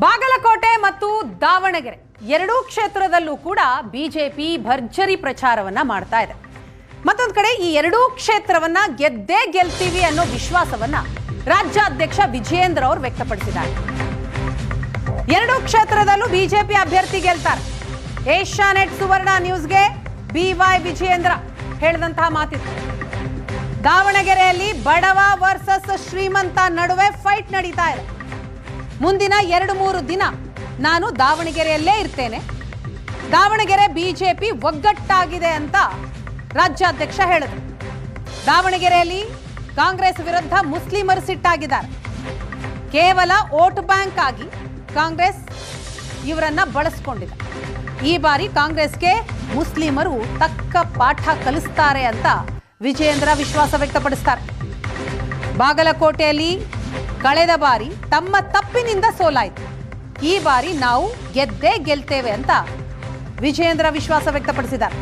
ಬಾಗಲಕೋಟೆ ಮತ್ತು ದಾವಣಗೆರೆ ಎರಡೂ ಕ್ಷೇತ್ರದಲ್ಲೂ ಕೂಡ ಬಿಜೆಪಿ ಭರ್ಜರಿ ಪ್ರಚಾರವನ್ನ ಮಾಡ್ತಾ ಇದೆ. ಮತ್ತೊಂದು ಕಡೆ ಈ ಎರಡೂ ಕ್ಷೇತ್ರವನ್ನ ಗೆದ್ದೇ ಗೆಲ್ತೀವಿ ಅನ್ನೋ ವಿಶ್ವಾಸವನ್ನ ರಾಜ್ಯಾಧ್ಯಕ್ಷ ವಿಜಯೇಂದ್ರ ಅವರು ವ್ಯಕ್ತಪಡಿಸಿದ್ದಾರೆ. ಎರಡೂ ಕ್ಷೇತ್ರದಲ್ಲೂ ಬಿಜೆಪಿ ಅಭ್ಯರ್ಥಿ ಗೆಲ್ತಾರೆ. ಏಷ್ಯಾನೆಟ್ ಸುವರ್ಣ ನ್ಯೂಸ್ಗೆ BY ವಿಜಯೇಂದ್ರ ಹೇಳಿದಂತಹ ಮಾತಿದೆ. ದಾವಣಗೆರೆಯಲ್ಲಿ ಬಡವ ವರ್ಸಸ್ ಶ್ರೀಮಂತ ನಡುವೆ ಫೈಟ್ ನಡೀತಾ ಇದೆ. ಮುಂದಿನ 2-3 ದಿನ ನಾನು ದಾವಣಗೆರೆಯಲ್ಲೇ ಇರ್ತೇನೆ. ದಾವಣಗೆರೆ ಬಿಜೆಪಿ ಒಗ್ಗಟ್ಟಾಗಿದೆ ಅಂತ ರಾಜ್ಯಾಧ್ಯಕ್ಷ ಹೇಳಿದರು. ದಾವಣಗೆರೆಯಲ್ಲಿ ಕಾಂಗ್ರೆಸ್ ವಿರುದ್ಧ ಮುಸ್ಲಿಮರು ಸಿಟ್ಟಾಗಿದ್ದಾರೆ. ಕೇವಲ ವೋಟ್ ಬ್ಯಾಂಕ್ ಆಗಿ ಕಾಂಗ್ರೆಸ್ ಇವರನ್ನ ಬಳಸಿಕೊಂಡಿದೆ. ಈ ಬಾರಿ ಕಾಂಗ್ರೆಸ್ಗೆ ಮುಸ್ಲಿಮರು ತಕ್ಕ ಪಾಠ ಕಲಿಸ್ತಾರೆ ಅಂತ ವಿಜಯೇಂದ್ರ ವಿಶ್ವಾಸ ವ್ಯಕ್ತಪಡಿಸ್ತಾರೆ. ಬಾಗಲಕೋಟೆಯಲ್ಲಿ ಕಳೆದ ಬಾರಿ ತಮ್ಮ ತಪ್ಪಿನಿಂದ ಸೋಲಾಯಿತು. ಈ ಬಾರಿ ನಾವು ಗೆದ್ದೇ ಗೆಲ್ತೇವೆ ಅಂತ ವಿಜಯೇಂದ್ರ ವಿಶ್ವಾಸ ವ್ಯಕ್ತಪಡಿಸಿದ್ದಾರೆ.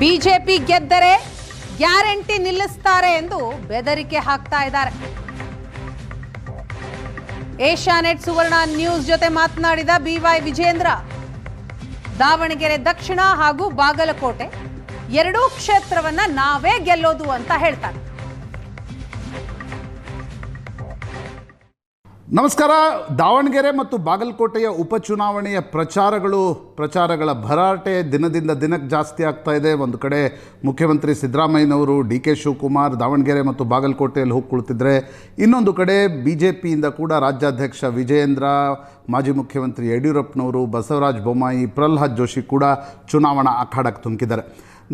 ಬಿಜೆಪಿ ಗೆದ್ದರೆ ಗ್ಯಾರಂಟಿ ನಿಲ್ಲಿಸ್ತಾರೆ ಎಂದು ಬೆದರಿಕೆ ಹಾಕ್ತಾ ಇದ್ದಾರೆ. ಏಷ್ಯಾನೆಟ್ ಸುವರ್ಣ ನ್ಯೂಸ್ ಜೊತೆ ಮಾತನಾಡಿದ BY ವಿಜಯೇಂದ್ರ, ದಾವಣಗೆರೆ ದಕ್ಷಿಣ ಹಾಗೂ ಬಾಗಲಕೋಟೆ ಎರಡೂ ಕ್ಷೇತ್ರವನ್ನ ನಾವೇ ಗೆಲ್ಲೋದು ಅಂತ ಹೇಳ್ತಾರೆ. ನಮಸ್ಕಾರ. ದಾವಣಗೆರೆ ಮತ್ತು ಬಾಗಲಕೋಟೆಯ ಉಪಚುನಾವಣೆಯ ಪ್ರಚಾರಗಳ ಭರಾಟೆ ದಿನದಿಂದ ದಿನಕ್ಕೆ ಜಾಸ್ತಿ ಆಗ್ತಾ ಇದೆ. ಒಂದು ಕಡೆ ಮುಖ್ಯಮಂತ್ರಿ ಸಿದ್ದರಾಮಯ್ಯನವರು DK ಶಿವಕುಮಾರ್ ದಾವಣಗೆರೆ ಮತ್ತು ಬಾಗಲಕೋಟೆಯಲ್ಲಿ ಹೋಗಿ ಕುಳಿತಿದ್ರೆ, ಇನ್ನೊಂದು ಕಡೆ BJPಯಿಂದ ಕೂಡ ರಾಜ್ಯಾಧ್ಯಕ್ಷ ವಿಜಯೇಂದ್ರ, ಮಾಜಿ ಮುಖ್ಯಮಂತ್ರಿ ಯಡಿಯೂರಪ್ಪನವರು, ಬಸವರಾಜ ಬೊಮ್ಮಾಯಿ, ಪ್ರಹ್ಲಾದ್ ಜೋಶಿ ಕೂಡ ಚುನಾವಣಾ ಅಖಾಡಕ್ಕೆ ತುಮಕಿದ್ದಾರೆ.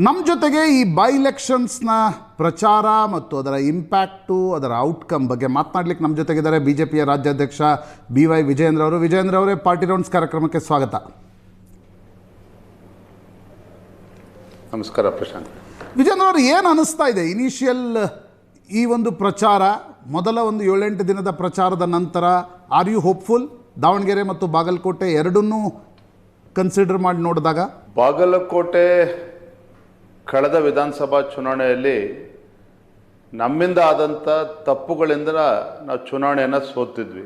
ನಮ್ಮ ಜೊತೆಗೆ ಈ ಬೈ ಎಲೆಕ್ಷನ್ಸ್ನ ಪ್ರಚಾರ ಮತ್ತು ಅದರ ಇಂಪ್ಯಾಕ್ಟು, ಅದರ ಔಟ್ಕಮ್ ಬಗ್ಗೆ ಮಾತನಾಡ್ಲಿಕ್ಕೆ ನಮ್ಮ ಜೊತೆಗಿದ್ದಾರೆ BJPಯ ರಾಜ್ಯಾಧ್ಯಕ್ಷ BY ವಿಜಯೇಂದ್ರ ಅವರು. ವಿಜಯೇಂದ್ರ ಅವರೇ, ಪಾರ್ಟಿ ರೌಂಡ್ಸ್ ಕಾರ್ಯಕ್ರಮಕ್ಕೆ ಸ್ವಾಗತ. ನಮಸ್ಕಾರ ಪ್ರಶಾಂತ್. ವಿಜಯೇಂದ್ರ ಅವರು, ಏನು ಅನ್ನಿಸ್ತಾ ಇದೆ ಇನಿಷಿಯಲ್ ಈ ಒಂದು ಪ್ರಚಾರ, ಮೊದಲ ಒಂದು 7-8 ದಿನದ ಪ್ರಚಾರದ ನಂತರ? ಆರ್ ಯು ಹೋಪ್ಫುಲ್ ದಾವಣಗೆರೆ ಮತ್ತು ಬಾಗಲಕೋಟೆ ಎರಡನ್ನೂ ಕನ್ಸಿಡರ್ ಮಾಡಿ ನೋಡಿದಾಗ? ಬಾಗಲಕೋಟೆ ಕಳೆದ ವಿಧಾನಸಭಾ ಚುನಾವಣೆಯಲ್ಲಿ ನಮ್ಮಿಂದ ಆದಂಥ ತಪ್ಪುಗಳಿಂದ ನಾವು ಚುನಾವಣೆಯನ್ನು ಸೋತಿದ್ವಿ.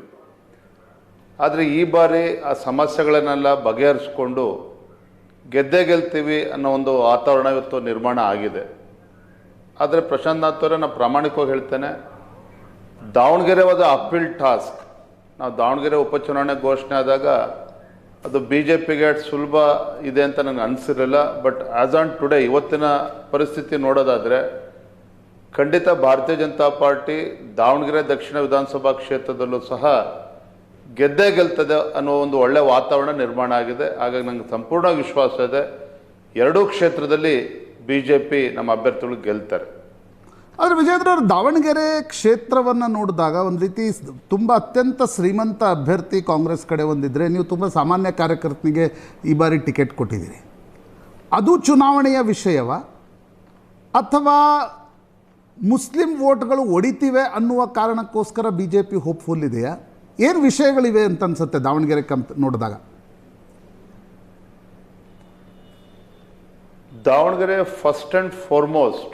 ಆದರೆ ಈ ಬಾರಿ ಆ ಸಮಸ್ಯೆಗಳನ್ನೆಲ್ಲ ಬಗೆಹರಿಸ್ಕೊಂಡು ಗೆದ್ದೇ ಗೆಲ್ತೀವಿ ಅನ್ನೋ ಒಂದು ವಾತಾವರಣ ಇವತ್ತು ನಿರ್ಮಾಣ ಆಗಿದೆ. ಆದರೆ ಪ್ರಶಾಂತ್ ನಾಥ್ ಅವರೇ, ನಾನು ಪ್ರಾಮಾಣಿಕವಾಗಿ ಹೇಳ್ತೇನೆ, ದಾವಣಗೆರೆ ವಾದ ಅಪೀಲ್ ಟಾಸ್ಕ್. ನಾವು ದಾವಣಗೆರೆ ಉಪಚುನಾವಣೆ ಘೋಷಣೆ ಆದಾಗ ಅದು BJPಗೆ ಸುಲಭ ಇದೆ ಅಂತ ನನಗೆ ಅನಿಸಿರಲಿಲ್ಲ. ಬಟ್ ಆ್ಯಸ್ ಆನ್ ಟುಡೇ, ಇವತ್ತಿನ ಪರಿಸ್ಥಿತಿ ನೋಡೋದಾದರೆ ಖಂಡಿತ ಭಾರತೀಯ ಜನತಾ ಪಾರ್ಟಿ ದಾವಣಗೆರೆ ದಕ್ಷಿಣ ವಿಧಾನಸಭಾ ಕ್ಷೇತ್ರದಲ್ಲೂ ಸಹ ಗೆದ್ದೇ ಗೆಲ್ತದೆ ಅನ್ನೋ ಒಂದು ಒಳ್ಳೆ ವಾತಾವರಣ ನಿರ್ಮಾಣ ಆಗಿದೆ. ಹಾಗಾಗಿ ನನಗೆ ಸಂಪೂರ್ಣ ವಿಶ್ವಾಸ ಇದೆ, ಎರಡೂ ಕ್ಷೇತ್ರದಲ್ಲಿ BJP ನಮ್ಮ ಅಭ್ಯರ್ಥಿಗಳು ಗೆಲ್ತಾರೆ. ಆದರೆ ವಿಜಯೇಂದ್ರ ಅವರು, ದಾವಣಗೆರೆ ಕ್ಷೇತ್ರವನ್ನು ನೋಡಿದಾಗ ಒಂದು ರೀತಿ ತುಂಬ ಅತ್ಯಂತ ಶ್ರೀಮಂತ ಅಭ್ಯರ್ಥಿ ಕಾಂಗ್ರೆಸ್ ಕಡೆ ಒಂದಿದ್ರೆ, ನೀವು ತುಂಬ ಸಾಮಾನ್ಯ ಕಾರ್ಯಕರ್ತನಿಗೆ ಈ ಬಾರಿ ಟಿಕೆಟ್ ಕೊಟ್ಟಿದ್ದೀರಿ. ಅದು ಚುನಾವಣೆಯ ವಿಷಯವ, ಅಥವಾ ಮುಸ್ಲಿಂ ವೋಟ್ಗಳು ಒಡಿತಿವೆ ಅನ್ನುವ ಕಾರಣಕ್ಕೋಸ್ಕರ BJP ಹೋಪ್ಫುಲ್ ಇದೆಯಾ? ಏನು ವಿಷಯಗಳಿವೆ ಅಂತ ಅನ್ಸುತ್ತೆ ದಾವಣಗೆರೆ ನೋಡಿದಾಗ? ದಾವಣಗೆರೆ ಫಸ್ಟ್ ಆ್ಯಂಡ್ ಫಾರ್ಮೋಸ್ಟ್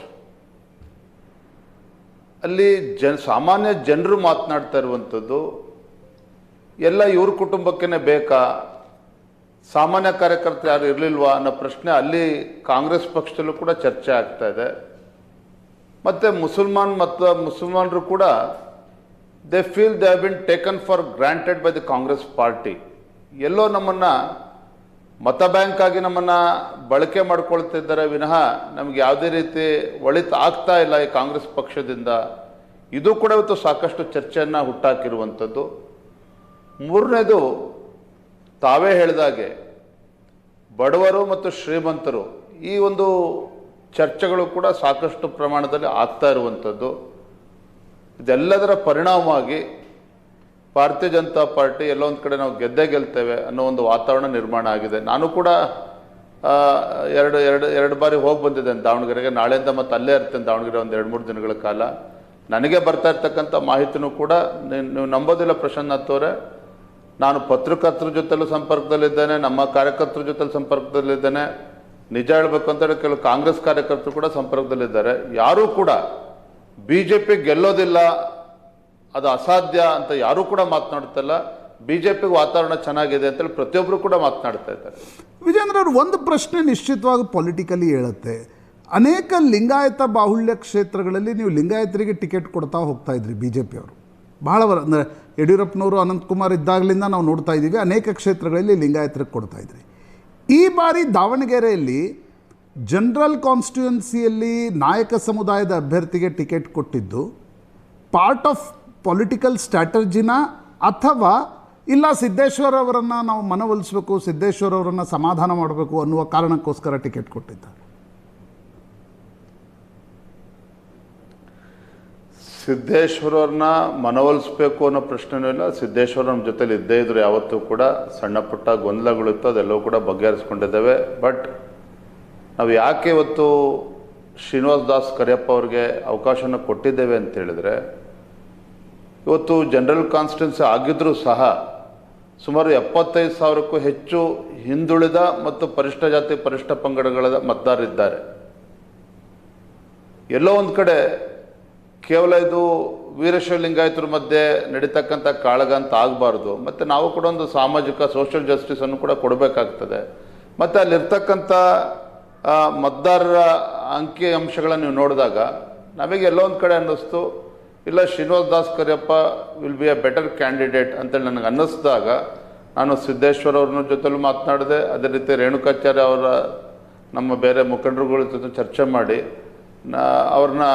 ಅಲ್ಲಿ ಸಾಮಾನ್ಯ ಜನರು ಮಾತನಾಡ್ತಾ ಇರುವಂಥದ್ದು, ಎಲ್ಲ ಇವ್ರ ಕುಟುಂಬಕ್ಕೇ ಬೇಕಾ, ಸಾಮಾನ್ಯ ಕಾರ್ಯಕರ್ತರು ಯಾರು ಇರಲಿಲ್ವಾ ಅನ್ನೋ ಪ್ರಶ್ನೆ ಅಲ್ಲಿ ಕಾಂಗ್ರೆಸ್ ಪಕ್ಷದಲ್ಲೂ ಕೂಡ ಚರ್ಚೆ ಆಗ್ತಾ ಇದೆ. ಮತ್ತು ಮುಸಲ್ಮಾನರು ಕೂಡ they feel they have been taken for granted by the Congress party. ಎಲ್ಲೋ ನಮ್ಮನ್ನು ಮತ ಬ್ಯಾಂಕ್ ಆಗಿ ನಮ್ಮನ್ನು ಬಳಕೆ ಮಾಡ್ಕೊಳ್ತಿದ್ದಾರೆ ವಿನಃ ನಮಗೆ ಯಾವುದೇ ರೀತಿ ಒಳಿತು ಆಗ್ತಾ ಇಲ್ಲ ಈ ಕಾಂಗ್ರೆಸ್ ಪಕ್ಷದಿಂದ. ಇದು ಕೂಡ ಇವತ್ತು ಸಾಕಷ್ಟು ಚರ್ಚೆಯನ್ನು ಹುಟ್ಟಾಕಿರುವಂಥದ್ದು. ಮೂರನೇದು, ತಾವೇ ಹೇಳಿದಾಗೆ ಬಡವರು ಮತ್ತು ಶ್ರೀಮಂತರು ಈ ಒಂದು ಚರ್ಚೆಗಳು ಕೂಡ ಸಾಕಷ್ಟು ಪ್ರಮಾಣದಲ್ಲಿ ಆಗ್ತಾ ಇರುವಂಥದ್ದು. ಇದೆಲ್ಲದರ ಪರಿಣಾಮವಾಗಿ ಭಾರತೀಯ ಜನತಾ ಪಾರ್ಟಿ ಎಲ್ಲೊಂದು ಕಡೆ ನಾವು ಗೆದ್ದೇ ಗೆಲ್ತೇವೆ ಅನ್ನೋ ಒಂದು ವಾತಾವರಣ ನಿರ್ಮಾಣ ಆಗಿದೆ. ನಾನು ಕೂಡ ಎರಡು ಬಾರಿ ಹೋಗಿ ಬಂದಿದ್ದೇನೆ ದಾವಣಗೆರೆಗೆ. ನಾಳೆಯಿಂದ ಮತ್ತೆ ಅಲ್ಲೇ ಇರ್ತೇನೆ ದಾವಣಗೆರೆ ಒಂದು 2-3 ದಿನಗಳ ಕಾಲ. ನನಗೆ ಬರ್ತಾ ಇರ್ತಕ್ಕಂಥ ಮಾಹಿತಿನೂ ಕೂಡ ನೀವು ನಂಬೋದಿಲ್ಲ ಪ್ರಶಾಂತ್ ನಾಥ್ ಅವರೇ, ನಾನು ಪತ್ರಕರ್ತರ ಜೊತೆಲೂ ಸಂಪರ್ಕದಲ್ಲಿದ್ದೇನೆ, ನಮ್ಮ ಕಾರ್ಯಕರ್ತರ ಜೊತೆಲಿ ಸಂಪರ್ಕದಲ್ಲಿದ್ದೇನೆ. ನಿಜ ಹೇಳಬೇಕು ಅಂತಂದರೆ ಕೆಲವು ಕಾಂಗ್ರೆಸ್ ಕಾರ್ಯಕರ್ತರು ಕೂಡ ಸಂಪರ್ಕದಲ್ಲಿದ್ದಾರೆ. ಯಾರೂ ಕೂಡ BJP ಗೆಲ್ಲೋದಿಲ್ಲ, ಅದು ಅಸಾಧ್ಯ ಅಂತ ಯಾರೂ ಕೂಡ ಮಾತನಾಡ್ತಿಲ್ಲ. BJPಗೆ ವಾತಾವರಣ ಚೆನ್ನಾಗಿದೆ ಅಂತೇಳಿ ಪ್ರತಿಯೊಬ್ಬರು ಕೂಡ ಮಾತನಾಡ್ತಾ ಇದ್ದಾರೆ. ವಿಜೇಂದ್ರ ಅವರು, ಒಂದು ಪ್ರಶ್ನೆ ನಿಶ್ಚಿತವಾಗಿ ಪೊಲಿಟಿಕಲಿ ಹೇಳುತ್ತೆ. ಅನೇಕ ಲಿಂಗಾಯತ ಬಾಹುಳ್ಯ ಕ್ಷೇತ್ರಗಳಲ್ಲಿ ನೀವು ಲಿಂಗಾಯತರಿಗೆ ಟಿಕೆಟ್ ಕೊಡ್ತಾ ಹೋಗ್ತಾ ಇದ್ರಿ BJPಯವರು. ಬಹಳ ಅಂದರೆ ಯಡಿಯೂರಪ್ಪನವರು, ಅನಂತಕುಮಾರ್ ಇದ್ದಾಗಲಿಂದ ನಾವು ನೋಡ್ತಾ ಇದ್ದೀವಿ, ಅನೇಕ ಕ್ಷೇತ್ರಗಳಲ್ಲಿ ಲಿಂಗಾಯತರಿಗೆ ಕೊಡ್ತಾ ಇದ್ರಿ. ಈ ಬಾರಿ ದಾವಣಗೆರೆಯಲ್ಲಿ ಜನರಲ್ ಕಾನ್ಸ್ಟಿಟ್ಯೂನ್ಸಿಯಲ್ಲಿ ನಾಯಕ ಸಮುದಾಯದ ಅಭ್ಯರ್ಥಿಗೆ ಟಿಕೆಟ್ ಕೊಟ್ಟಿದ್ದು ಪಾರ್ಟ್ ಆಫ್ ಪೊಲಿಟಿಕಲ್ ಸ್ಟ್ರಾಟಜಿನ, ಅಥವಾ ಇಲ್ಲ ಸಿದ್ದೇಶ್ವರ್ ಅವರನ್ನು ನಾವು ಮನವೊಲಿಸಬೇಕು, ಸಿದ್ದೇಶ್ವರ್ ಅವರನ್ನು ಸಮಾಧಾನ ಮಾಡಬೇಕು ಅನ್ನುವ ಕಾರಣಕ್ಕೋಸ್ಕರ ಟಿಕೆಟ್ ಕೊಟ್ಟಿದ್ದಾರೆ? ಸಿದ್ದೇಶ್ವರವ್ರನ್ನ ಮನವೊಲಿಸ್ಬೇಕು ಅನ್ನೋ ಪ್ರಶ್ನೆನೂ ಇಲ್ಲ. ಸಿದ್ದೇಶ್ವರ ನಮ್ಮ ಜೊತೆಲಿ ಇದ್ದೇ ಇದ್ರು, ಯಾವತ್ತೂ ಕೂಡ ಸಣ್ಣ ಪುಟ್ಟ ಗೊಂದಲಗಳಿತ್ತು, ಅದೆಲ್ಲವೂ ಕೂಡ ಬಗೆಹರಿಸ್ಕೊಂಡಿದ್ದೇವೆ. ಬಟ್ ನಾವು ಯಾಕೆ ಇವತ್ತು ಶ್ರೀನಿವಾಸ್ ದಾಸ್ ಕರಿಯಪ್ಪ ಅವ್ರಿಗೆ ಅವಕಾಶನ ಕೊಟ್ಟಿದ್ದೇವೆ ಅಂತ ಹೇಳಿದ್ರೆ, ಇವತ್ತು ಜನರಲ್ ಕಾನ್ಸ್ಟಿಟ್ಯೂನ್ಸಿ ಆಗಿದ್ರೂ ಸಹ ಸುಮಾರು 75,000ಕ್ಕೂ ಹೆಚ್ಚು ಹಿಂದುಳಿದ ಮತ್ತು ಪರಿಷ್ಠ ಜಾತಿ ಪರಿಷ್ಠ ಪಂಗಡಗಳ ಮತದಾರರಿದ್ದಾರೆ. ಎಲ್ಲೋ ಒಂದು ಕಡೆ ಕೇವಲ ಇದು ವೀರಶೈವ ಲಿಂಗಾಯತರ ಮಧ್ಯೆ ನಡೀತಕ್ಕಂಥ ಕಾಳಗ ಅಂತ ಆಗಬಾರ್ದು. ಮತ್ತು ನಾವು ಕೂಡ ಒಂದು ಸಾಮಾಜಿಕ ಸೋಷಿಯಲ್ ಜಸ್ಟಿಸನ್ನು ಕೂಡ ಕೊಡಬೇಕಾಗ್ತದೆ. ಮತ್ತು ಅಲ್ಲಿರ್ತಕ್ಕಂಥ ಮತದಾರರ ಅಂಕಿ ಅಂಶಗಳನ್ನು ನೀವು ನೋಡಿದಾಗ ನಮಗೆ ಎಲ್ಲೋ ಒಂದು ಕಡೆ ಅನ್ನಿಸ್ತು, ಇಲ್ಲ Srinivas Das Kariyappa will be A better candidate ಅಂತೇಳಿ ನನಗೆ ಅನ್ನಿಸಿದಾಗ ನಾನು ಸಿದ್ದೇಶ್ವರ್ ಅವ್ರ ಜೊತೆಲೂ ಮಾತನಾಡಿದೆ. ಅದೇ ರೀತಿ ರೇಣುಕಾಚಾರ್ಯ ಅವರ ನಮ್ಮ ಬೇರೆ ಮುಖಂಡರುಗಳ ಜೊತೆ ಚರ್ಚೆ ಮಾಡಿ ಅವ್ರನ್ನ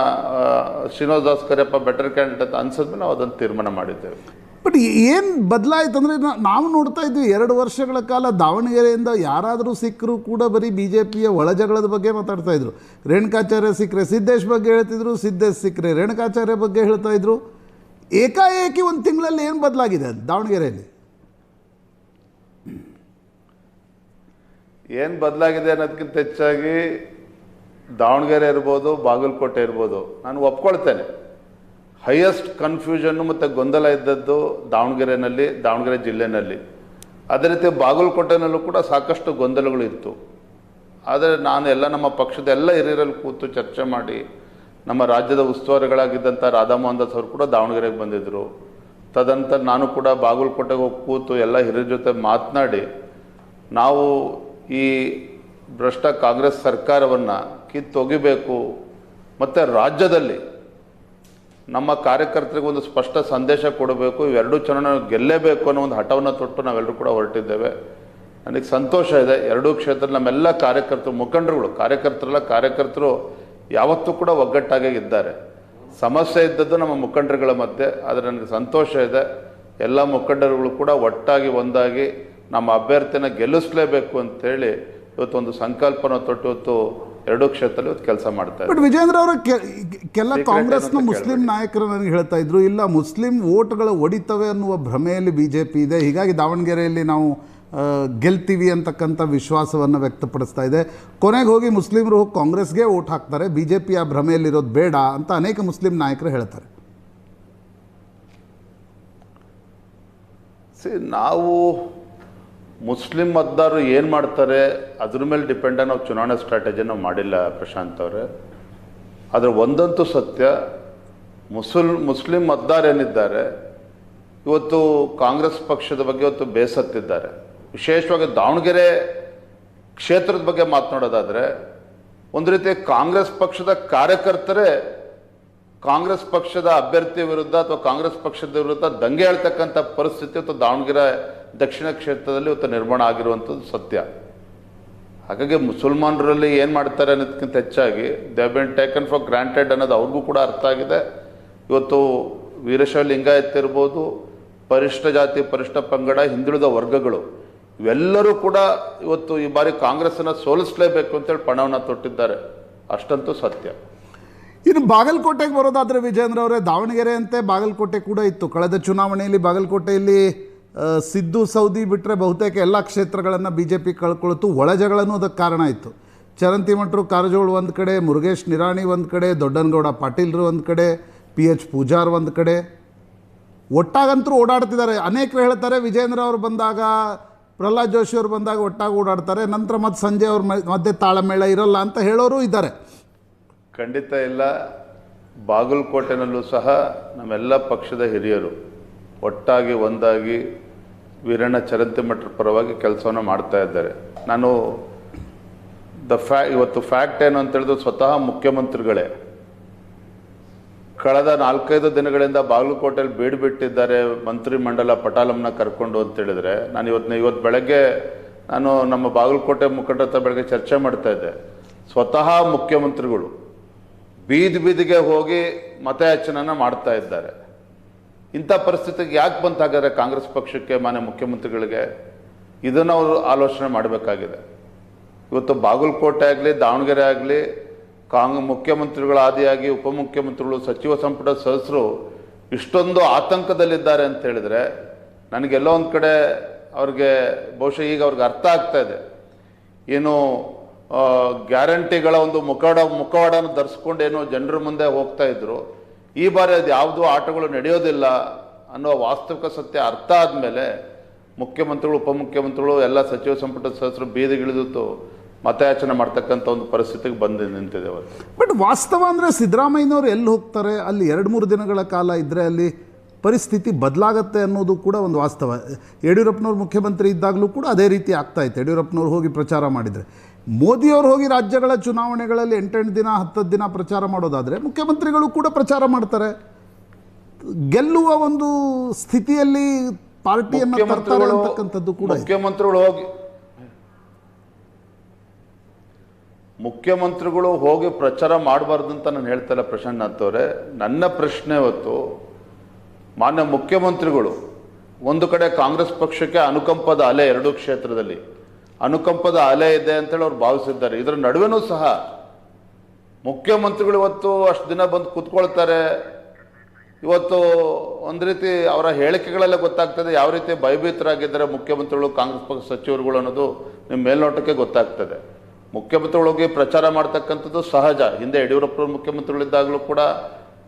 ಶ್ರೀನಿವಾಸ್ ದಾಸ್ ಕರಿಯಪ್ಪ ಬೆಟರ್ ಕ್ಯಾಂಡಿಡೇಟ್ ಅಂತ ಅನ್ಸಿದ್ಮೇಲೆ ನಾವು ಅದನ್ನು ತೀರ್ಮಾನ ಮಾಡಿದ್ದೇವೆ. ಬಟ್ ಏನು ಬದಲಾಯಿತು ಅಂದರೆ, ನಾವು ನೋಡ್ತಾ ಇದ್ವಿ 2 ವರ್ಷಗಳ ಕಾಲ ದಾವಣಗೆರೆಯಿಂದ ಯಾರಾದರೂ ಸಿಕ್ಕರೂ ಕೂಡ ಬರೀ BJPಯ ಒಳಜಗಳದ ಬಗ್ಗೆ ಮಾತಾಡ್ತಾ ಇದ್ರು. ರೇಣುಕಾಚಾರ್ಯ ಸಿಕ್ಕರೆ ಸಿದ್ದೇಶ್ ಬಗ್ಗೆ ಹೇಳ್ತಿದ್ರು, ಸಿದ್ದೇಶ್ ಸಿಕ್ಕರೆ ರೇಣುಕಾಚಾರ್ಯ ಬಗ್ಗೆ ಹೇಳ್ತಾ ಇದ್ರು. ಏಕಾಏಕಿ ಒಂದು ತಿಂಗಳಲ್ಲಿ ಏನು ಬದಲಾಗಿದೆ ದಾವಣಗೆರೆಯಲ್ಲಿ? ಏನು ಬದಲಾಗಿದೆ ಅನ್ನೋದಕ್ಕಿಂತ ಹೆಚ್ಚಾಗಿ ದಾವಣಗೆರೆ ಇರ್ಬೋದು, ಬಾಗಲಕೋಟೆ ಇರ್ಬೋದು, ನಾನು ಒಪ್ಕೊಳ್ತೇನೆ, ಹೈಯೆಸ್ಟ್ ಕನ್ಫ್ಯೂಷನ್ನು ಮತ್ತು ಗೊಂದಲ ಇದ್ದದ್ದು ದಾವಣಗೆರೆ ಜಿಲ್ಲೆಯಲ್ಲಿ. ಅದೇ ರೀತಿ ಬಾಗಲಕೋಟೆನಲ್ಲೂ ಕೂಡ ಸಾಕಷ್ಟು ಗೊಂದಲಗಳು ಇತ್ತು. ಆದರೆ ನಾನು ನಮ್ಮ ಪಕ್ಷದ ಎಲ್ಲ ಹಿರಿಯರಲ್ಲಿ ಕೂತು ಚರ್ಚೆ ಮಾಡಿ, ನಮ್ಮ ರಾಜ್ಯದ ಉಸ್ತುವಾರಿಗಳಾಗಿದ್ದಂಥ ರಾಧಾಮೋಹನ್ ದಾಸ್ ಅವರು ಕೂಡ ದಾವಣಗೆರೆಗೆ ಬಂದಿದ್ದರು. ತದನಂತರ ನಾನು ಕೂಡ ಬಾಗಲಕೋಟೆಗೆ ಹೋಗಿ ಕೂತು ಎಲ್ಲ ಹಿರಿಯರ ಜೊತೆ ಮಾತನಾಡಿ, ನಾವು ಈ ಭ್ರಷ್ಟ ಕಾಂಗ್ರೆಸ್ ಸರ್ಕಾರವನ್ನು ಕಿತ್ತೊಗಿಬೇಕು ಮತ್ತು ರಾಜ್ಯದಲ್ಲಿ ನಮ್ಮ ಕಾರ್ಯಕರ್ತರಿಗೆ ಒಂದು ಸ್ಪಷ್ಟ ಸಂದೇಶ ಕೊಡಬೇಕು, ಇವೆರಡೂ ಚುನಾವಣೆ ಗೆಲ್ಲೇಬೇಕು ಅನ್ನೋ ಒಂದು ಹಠವನ್ನು ತೊಟ್ಟು ನಾವೆಲ್ಲರೂ ಕೂಡ ಹೊರಟಿದ್ದೇವೆ. ನನಗೆ ಸಂತೋಷ ಇದೆ, ಎರಡೂ ಕ್ಷೇತ್ರದಲ್ಲಿ ನಮ್ಮೆಲ್ಲ ಕಾರ್ಯಕರ್ತರು ಯಾವತ್ತೂ ಕೂಡ ಒಗ್ಗಟ್ಟಾಗೇ ಇದ್ದಾರೆ. ಸಮಸ್ಯೆ ಇದ್ದದ್ದು ನಮ್ಮ ಮುಖಂಡರುಗಳ ಮಧ್ಯೆ. ಆದರೆ ನನಗೆ ಸಂತೋಷ ಇದೆ, ಎಲ್ಲ ಮುಖಂಡರುಗಳು ಕೂಡ ಒಟ್ಟಾಗಿ ಒಂದಾಗಿ ನಮ್ಮ ಅಭ್ಯರ್ಥಿನ ಗೆಲ್ಲಿಸಲೇಬೇಕು ಅಂತೇಳಿ ಇವತ್ತೊಂದು ಸಂಕಲ್ಪನ ತೊಟ್ಟು ಇವತ್ತು ಎರಡೂ ಕ್ಷೇತ್ರದಲ್ಲಿ ಇವತ್ತು ಕೆಲಸ ಮಾಡ್ತಾರೆ. ಬಟ್ ವಿಜೇಂದ್ರ ಅವರ ಕೆಲ ಕಾಂಗ್ರೆಸ್ನ ಮುಸ್ಲಿಂ ನಾಯಕರು ನನಗೆ ಹೇಳ್ತಾ ಇದ್ರು, ಇಲ್ಲ ಮುಸ್ಲಿಂ ವೋಟ್ಗಳು ಒಡಿತವೆ ಅನ್ನುವ ಭ್ರಮೆಯಲ್ಲಿ BJP ಇದೆ, ಹೀಗಾಗಿ ದಾವಣಗೆರೆಯಲ್ಲಿ ನಾವು ಗೆಲ್ತೀವಿ ಅಂತಕ್ಕಂಥ ವಿಶ್ವಾಸವನ್ನು ವ್ಯಕ್ತಪಡಿಸ್ತಾ ಇದೆ. ಕೊನೆಗೆ ಹೋಗಿ ಮುಸ್ಲಿಮರು ಹೋಗಿ ಕಾಂಗ್ರೆಸ್ಗೆ ವೋಟ್ ಹಾಕ್ತಾರೆ, BJP ಆ ಭ್ರಮೆಯಲ್ಲಿರೋದು ಬೇಡ ಅಂತ ಅನೇಕ ಮುಸ್ಲಿಂ ನಾಯಕರು ಹೇಳ್ತಾರೆ. ನಾವು ಮುಸ್ಲಿಂ ಮತದಾರರು ಏನು ಮಾಡ್ತಾರೆ ಅದ್ರ ಮೇಲೆ ಡಿಪೆಂಡ್ ನಾವು ಚುನಾವಣಾ ಸ್ಟ್ರಾಟಜಿ ನಾವು ಮಾಡಿಲ್ಲ ಪ್ರಶಾಂತ್ ಅವರೇ. ಆದರೆ ಒಂದಂತೂ ಸತ್ಯ, ಮುಸ್ಲಿಂ ಮತದಾರ ಏನಿದ್ದಾರೆ ಇವತ್ತು ಕಾಂಗ್ರೆಸ್ ಪಕ್ಷದ ಬಗ್ಗೆ ಇವತ್ತು ಬೇಸತ್ತಿದ್ದಾರೆ. ವಿಶೇಷವಾಗಿ ದಾವಣಗೆರೆ ಕ್ಷೇತ್ರದ ಬಗ್ಗೆ ಮಾತನಾಡೋದಾದರೆ, ಒಂದು ರೀತಿ ಕಾಂಗ್ರೆಸ್ ಪಕ್ಷದ ಕಾರ್ಯಕರ್ತರೇ ಕಾಂಗ್ರೆಸ್ ಪಕ್ಷದ ಅಭ್ಯರ್ಥಿ ವಿರುದ್ಧ ಅಥವಾ ಕಾಂಗ್ರೆಸ್ ಪಕ್ಷದ ವಿರುದ್ಧ ದಂಗೆ ಹೇಳ್ತಕ್ಕಂಥ ಪರಿಸ್ಥಿತಿ ಇವತ್ತು ದಾವಣಗೆರೆ ದಕ್ಷಿಣ ಕ್ಷೇತ್ರದಲ್ಲಿ ಇವತ್ತು ನಿರ್ಮಾಣ ಆಗಿರುವಂಥದ್ದು ಸತ್ಯ. ಹಾಗಾಗಿ ಮುಸಲ್ಮಾನರಲ್ಲಿ ಏನು ಮಾಡ್ತಾರೆ ಅನ್ನೋದಕ್ಕಿಂತ ಹೆಚ್ಚಾಗಿ they have been taken for granted ಅನ್ನೋದು ಅವ್ರಿಗೂ ಕೂಡ ಅರ್ಥ ಆಗಿದೆ. ಇವತ್ತು ವೀರಶೈವ ಲಿಂಗಾಯತ್ ಇರ್ಬೋದು, ಪರಿಷ್ಠ ಜಾತಿ ಪರಿಷ್ಠ ಪಂಗಡ, ಹಿಂದುಳಿದ ವರ್ಗಗಳು ಇವೆಲ್ಲರೂ ಕೂಡ ಇವತ್ತು ಈ ಬಾರಿ ಕಾಂಗ್ರೆಸ್ಸನ್ನು ಸೋಲಿಸಲೇಬೇಕು ಅಂತೇಳಿ ಪಣವನ್ನು ತೊಟ್ಟಿದ್ದಾರೆ, ಅಷ್ಟಂತೂ ಸತ್ಯ. ಇನ್ನು ಬಾಗಲಕೋಟೆಗೆ ಬರೋದಾದರೆ ವಿಜೇಂದ್ರ ಅವರೇ, ದಾವಣಗೆರೆ ಅಂತೆ ಬಾಗಲಕೋಟೆ ಕೂಡ ಇತ್ತು. ಕಳೆದ ಚುನಾವಣೆಯಲ್ಲಿ ಬಾಗಲಕೋಟೆಯಲ್ಲಿ ಸಿದ್ದು ಸೌದಿ ಬಿಟ್ಟರೆ ಬಹುತೇಕ ಎಲ್ಲ ಕ್ಷೇತ್ರಗಳನ್ನು BJP ಕಳ್ಕೊಳ್ತು. ಒಳಜಗಳನೂ ಅದಕ್ಕೆ ಕಾರಣ ಇತ್ತು. ಚರಂತಿಮಠರು ಕಾರಜೋಳ ಒಂದು ಕಡೆ, ಮುರುಗೇಶ್ ನಿರಾಣಿ ಒಂದು ಕಡೆ, ದೊಡ್ಡನಗೌಡ ಪಾಟೀಲ್ರು ಒಂದು ಕಡೆ, PH ಪೂಜಾರ್ ಒಂದು ಕಡೆ, ಒಟ್ಟಾಗಂತೂ ಓಡಾಡ್ತಿದ್ದಾರೆ. ಅನೇಕರು ಹೇಳ್ತಾರೆ ವಿಜೇಂದ್ರ ಅವರು ಬಂದಾಗ, ಪ್ರಹ್ಲಾದ್ ಜೋಶಿ ಅವರು ಬಂದಾಗ ಒಟ್ಟಾಗಿ ಓಡಾಡ್ತಾರೆ, ನಂತರ ಮತ್ತು ಸಂಜೆ ಅವ್ರ ಮಧ್ಯೆ ತಾಳಮೇಳ ಇರಲ್ಲ ಅಂತ ಹೇಳೋರು ಇದ್ದಾರೆ. ಖಂಡಿತ ಇಲ್ಲ. ಬಾಗಲಕೋಟೆನಲ್ಲೂ ಸಹ ನಮ್ಮೆಲ್ಲ ಪಕ್ಷದ ಹಿರಿಯರು ಒಟ್ಟಾಗಿ ಒಂದಾಗಿ ವೀರಣ್ಣ ಚರಂತಿಮಠರ ಪರವಾಗಿ ಕೆಲಸವನ್ನು ಮಾಡ್ತಾ ಇದ್ದಾರೆ. ನಾನು ಇವತ್ತು ಫ್ಯಾಕ್ಟ್ ಏನು ಅಂತ ಹೇಳಿದ್ರು, ಸ್ವತಃ ಮುಖ್ಯಮಂತ್ರಿಗಳೇ ಕಳೆದ 4-5 ದಿನಗಳಿಂದ ಬಾಗಲಕೋಟೆಯಲ್ಲಿ ಬೀಡುಬಿಟ್ಟಿದ್ದಾರೆ ಮಂತ್ರಿಮಂಡಲ ಪಟಾಲಂನ ಕರ್ಕೊಂಡು ಅಂತ ಹೇಳಿದ್ರೆ, ನಾನು ಇವತ್ತು ಬೆಳಗ್ಗೆ ನಾನು ನಮ್ಮ ಬಾಗಲಕೋಟೆ ಮುಖಂಡರ ಹತ್ರ ಬೆಳಗ್ಗೆ ಚರ್ಚೆ ಮಾಡ್ತಾ ಇದ್ದೆ. ಸ್ವತಃ ಮುಖ್ಯಮಂತ್ರಿಗಳು ಬೀದಿಗೆ ಹೋಗಿ ಮತಯಾಚನೆಯನ್ನ ಮಾಡ್ತಾ ಇದ್ದಾರೆ. ಇಂಥ ಪರಿಸ್ಥಿತಿಗೆ ಯಾಕೆ ಬಂತಾಗಾದ್ರೆ ಕಾಂಗ್ರೆಸ್ ಪಕ್ಷಕ್ಕೆ, ಮಾನ್ಯ ಮುಖ್ಯಮಂತ್ರಿಗಳಿಗೆ ಇದನ್ನು ಅವರು ಆಲೋಚನೆ ಮಾಡಬೇಕಾಗಿದೆ. ಇವತ್ತು ಬಾಗಲಕೋಟೆ ಆಗಲಿ ದಾವಣಗೆರೆ ಆಗಲಿ ಮುಖ್ಯಮಂತ್ರಿಗಳ ಆದಿಯಾಗಿ ಉಪಮುಖ್ಯಮಂತ್ರಿಗಳು, ಸಚಿವ ಸಂಪುಟ ಸದಸ್ಯರು ಇಷ್ಟೊಂದು ಆತಂಕದಲ್ಲಿದ್ದಾರೆ ಅಂತ ಹೇಳಿದ್ರೆ, ನನಗೆಲ್ಲೋ ಒಂದು ಕಡೆ ಅವ್ರಿಗೆ ಬಹುಶಃ ಈಗ ಅವ್ರಿಗೆ ಅರ್ಥ ಆಗ್ತಾ ಇದೆ. ಏನು ಗ್ಯಾರಂಟಿಗಳ ಒಂದು ಮುಖವಾಡನ್ನು ಧರಿಸ್ಕೊಂಡು ಏನು ಜನರ ಮುಂದೆ ಹೋಗ್ತಾ ಇದ್ರು, ಈ ಬಾರಿ ಅದು ಯಾವುದೂ ಆಟಗಳು ನಡೆಯೋದಿಲ್ಲ ಅನ್ನೋ ವಾಸ್ತವಿಕ ಸತ್ಯ ಅರ್ಥ ಆದಮೇಲೆ ಮುಖ್ಯಮಂತ್ರಿಗಳು, ಉಪಮುಖ್ಯಮಂತ್ರಿಗಳು, ಎಲ್ಲ ಸಚಿವ ಸಂಪುಟ ಸದಸ್ಯರು ಬೀದಿಗಿಳಿದು ಮತಯಾಚನೆ ಮಾಡ್ತಕ್ಕಂಥ ಒಂದು ಪರಿಸ್ಥಿತಿಗೆ ಬಂದು ನಿಂತಿದೆ ಅವತ್ತು. ಬಟ್ ವಾಸ್ತವ ಅಂದರೆ ಸಿದ್ದರಾಮಯ್ಯನವರು ಎಲ್ಲಿ ಹೋಗ್ತಾರೆ, ಅಲ್ಲಿ 2-3 ದಿನಗಳ ಕಾಲ ಇದ್ದರೆ ಅಲ್ಲಿ ಪರಿಸ್ಥಿತಿ ಬದಲಾಗತ್ತೆ ಅನ್ನೋದು ಕೂಡ ಒಂದು ವಾಸ್ತವ. ಯಡಿಯೂರಪ್ಪನವ್ರು ಮುಖ್ಯಮಂತ್ರಿ ಇದ್ದಾಗಲೂ ಕೂಡ ಅದೇ ರೀತಿ ಆಗ್ತಾಯಿತ್ತು. ಯಡಿಯೂರಪ್ಪನವ್ರು ಹೋಗಿ ಪ್ರಚಾರ ಮಾಡಿದರೆ, ಮೋದಿಯವರು ಹೋಗಿ ರಾಜ್ಯಗಳ ಚುನಾವಣೆಗಳಲ್ಲಿ 8 ದಿನ 10 ದಿನ ಪ್ರಚಾರ ಮಾಡೋದಾದರೆ ಮುಖ್ಯಮಂತ್ರಿಗಳು ಕೂಡ ಪ್ರಚಾರ ಮಾಡ್ತಾರೆ. ಗೆಲ್ಲುವ ಒಂದು ಸ್ಥಿತಿಯಲ್ಲಿ ಪಾರ್ಟಿಯನ್ನು ತರ್ತಾರೆ ಅಂತಕ್ಕಂಥದ್ದು ಕೂಡ ಮುಖ್ಯಮಂತ್ರಿಗಳು ಹೋಗಿ ಪ್ರಚಾರ ಮಾಡಬಾರ್ದು ಅಂತ ನಾನು ಹೇಳ್ತಾ ಇಲ್ಲ ಪ್ರಶಾಂತ್ ಅವರೇ. ನನ್ನ ಪ್ರಶ್ನೆ ಇವತ್ತು, ಮಾನ್ಯ ಮುಖ್ಯಮಂತ್ರಿಗಳು ಒಂದು ಕಡೆ ಕಾಂಗ್ರೆಸ್ ಪಕ್ಷಕ್ಕೆ ಅನುಕಂಪದ ಅಲೆ, 2 ಕ್ಷೇತ್ರದಲ್ಲಿ ಅನುಕಂಪದ ಅಲೆ ಇದೆ ಅಂತೇಳಿ ಅವ್ರು ಭಾವಿಸಿದ್ದಾರೆ. ಇದರ ನಡುವೆನೂ ಸಹ ಮುಖ್ಯಮಂತ್ರಿಗಳು ಇವತ್ತು ಅಷ್ಟು ದಿನ ಬಂದು ಕೂತ್ಕೊಳ್ತಾರೆ. ಇವತ್ತು ಒಂದು ರೀತಿ ಅವರ ಹೇಳಿಕೆಗಳೆಲ್ಲ ಗೊತ್ತಾಗ್ತದೆ ಯಾವ ರೀತಿ ಭಯಭೀತರಾಗಿದ್ದಾರೆ ಮುಖ್ಯಮಂತ್ರಿಗಳು, ಕಾಂಗ್ರೆಸ್ ಪಕ್ಷ ಸಚಿವರುಗಳು ಅನ್ನೋದು ನಿಮ್ಮ ಮೇಲ್ನೋಟಕ್ಕೆ ಗೊತ್ತಾಗ್ತದೆ. ಮುಖ್ಯಮಂತ್ರಿಗಳು ಹೋಗಿ ಪ್ರಚಾರ ಮಾಡ್ತಕ್ಕಂಥದ್ದು ಸಹಜ. ಹಿಂದೆ ಯಡಿಯೂರಪ್ಪರು ಮುಖ್ಯಮಂತ್ರಿಗಳಿದ್ದಾಗಲೂ ಕೂಡ